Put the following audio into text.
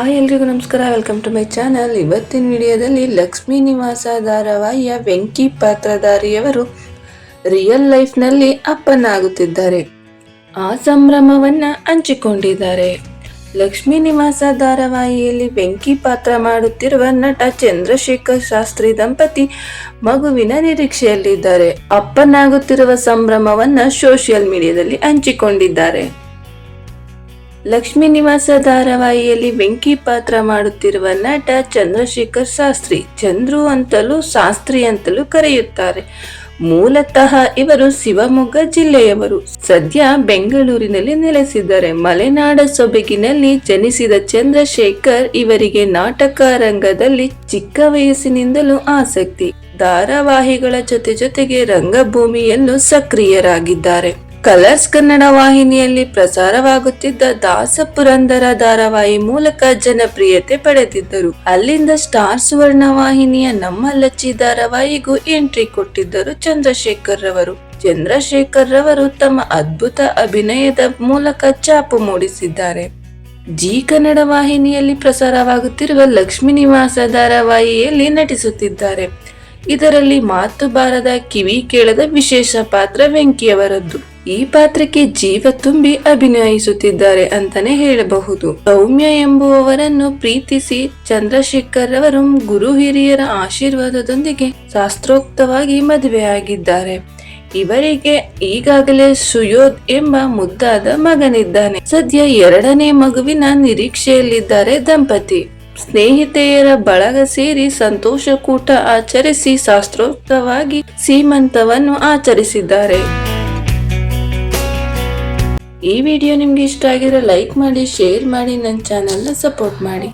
ಎಲ್ರಿಗೂ ನಮಸ್ಕಾರ. Welcome to my channel. ಇವತ್ತಿನ ವಿಡಿಯೋದಲ್ಲಿ ಲಕ್ಷ್ಮೀ ನಿವಾಸ ಧಾರಾವಾಹಿಯ ವೆಂಕಿ ಪಾತ್ರಧಾರಿಯವರು ರಿಯಲ್ ಲೈಫ್ನಲ್ಲಿ ಅಪ್ಪನಾಗುತ್ತಿದ್ದಾರೆ. ಆ ಸಂಭ್ರಮವನ್ನ ಹಂಚಿಕೊಂಡಿದ್ದಾರೆ. ಲಕ್ಷ್ಮೀ ನಿವಾಸ ಧಾರಾವಾಹಿಯಲ್ಲಿ ವೆಂಕಿ ಪಾತ್ರ ಮಾಡುತ್ತಿರುವ ನಟ ಚಂದ್ರಶೇಖರ್ ಶಾಸ್ತ್ರಿ ದಂಪತಿ ಮಗುವಿನ ನಿರೀಕ್ಷೆಯಲ್ಲಿದ್ದಾರೆ. ಅಪ್ಪನಾಗುತ್ತಿರುವ ಸಂಭ್ರಮವನ್ನ ಸೋಷಿಯಲ್ ಮೀಡಿಯಾದಲ್ಲಿ ಹಂಚಿಕೊಂಡಿದ್ದಾರೆ. ಲಕ್ಷ್ಮೀ ನಿವಾಸ ಧಾರಾವಾಹಿಯಲ್ಲಿ ವೆಂಕಿ ಪಾತ್ರ ಮಾಡುತ್ತಿರುವ ನಟ ಚಂದ್ರಶೇಖರ್ ಶಾಸ್ತ್ರಿ, ಚಂದ್ರು ಅಂತಲೂ ಶಾಸ್ತ್ರಿ ಅಂತಲೂ ಕರೆಯುತ್ತಾರೆ. ಮೂಲತಃ ಇವರು ಶಿವಮೊಗ್ಗ ಜಿಲ್ಲೆಯವರು. ಸದ್ಯ ಬೆಂಗಳೂರಿನಲ್ಲಿ ನೆಲೆಸಿದ್ದಾರೆ. ಮಲೆನಾಡ ಸೊಬಗಿನಲ್ಲಿ ಜನಿಸಿದ ಚಂದ್ರಶೇಖರ್ ಇವರಿಗೆ ನಾಟಕ ರಂಗದಲ್ಲಿ ಚಿಕ್ಕ ವಯಸ್ಸಿನಿಂದಲೂ ಆಸಕ್ತಿ. ಧಾರಾವಾಹಿಗಳ ಜೊತೆಗೆ ರಂಗಭೂಮಿಯಲ್ಲೂ ಸಕ್ರಿಯರಾಗಿದ್ದಾರೆ. ಕಲರ್ಸ್ ಕನ್ನಡ ವಾಹಿನಿಯಲ್ಲಿ ಪ್ರಸಾರವಾಗುತ್ತಿದ್ದ ದಾಸ ಪುರಂದರ ಧಾರಾವಾಹಿ ಮೂಲಕ ಜನಪ್ರಿಯತೆ ಪಡೆದಿದ್ದರು. ಅಲ್ಲಿಂದ ಸ್ಟಾರ್ ಸುವರ್ಣ ವಾಹಿನಿಯ ನಮ್ಮ ಲಚ್ಚಿ ಧಾರಾವಾಹಿಗೂ ಎಂಟ್ರಿ ಕೊಟ್ಟಿದ್ದರು ಚಂದ್ರಶೇಖರ್ ರವರು. ಚಂದ್ರಶೇಖರ್ ರವರು ತಮ್ಮ ಅದ್ಭುತ ಅಭಿನಯದ ಮೂಲಕ ಛಾಪು ಮೂಡಿಸಿದ್ದಾರೆ. ಜಿ ಕನ್ನಡ ವಾಹಿನಿಯಲ್ಲಿ ಪ್ರಸಾರವಾಗುತ್ತಿರುವ ಲಕ್ಷ್ಮೀ ನಿವಾಸ ಧಾರಾವಾಹಿಯಲ್ಲಿ ನಟಿಸುತ್ತಿದ್ದಾರೆ. ಇದರಲ್ಲಿ ಮಾತು ಬಾರದ ಕಿವಿ ಕೇಳದ ವಿಶೇಷ ಪಾತ್ರ ವೆಂಕಿಯವರದ್ದು. ಈ ಪಾತ್ರಕ್ಕೆ ಜೀವ ತುಂಬಿ ಅಭಿನಯಿಸುತ್ತಿದ್ದಾರೆ ಅಂತಾನೆ ಹೇಳಬಹುದು. ಸೌಮ್ಯ ಎಂಬುವವರನ್ನು ಪ್ರೀತಿಸಿ ಚಂದ್ರಶೇಖರ್ ರವರು ಗುರು ಹಿರಿಯರ ಆಶೀರ್ವಾದದೊಂದಿಗೆ ಶಾಸ್ತ್ರೋಕ್ತವಾಗಿ ಮದುವೆಯಾಗಿದ್ದಾರೆ. ಇವರಿಗೆ ಈಗಾಗಲೇ ಸುಯೋಧ್ ಎಂಬ ಮುದ್ದಾದ ಮಗನಿದ್ದಾನೆ. ಸದ್ಯ 2ನೇ ಮಗುವಿನ ನಿರೀಕ್ಷೆಯಲ್ಲಿದ್ದಾರೆ ದಂಪತಿ. ಸ್ನೇಹಿತೆಯರ ಬಳಗ ಸೇರಿ ಸಂತೋಷ ಕೂಟ ಆಚರಿಸಿ ಶಾಸ್ತ್ರೋಕ್ತವಾಗಿ ಸೀಮಂತವನ್ನು ಆಚರಿಸಿದ್ದಾರೆ. ಈ ವಿಡಿಯೋ ನಿಮ್ಗೆ ಇಷ್ಟ ಆಗಿದ್ರೆ ಲೈಕ್ ಮಾಡಿ, ಶೇರ್ ಮಾಡಿ, ನನ್ನ ಚಾನೆಲ್ನ ಸಪೋರ್ಟ್ ಮಾಡಿ.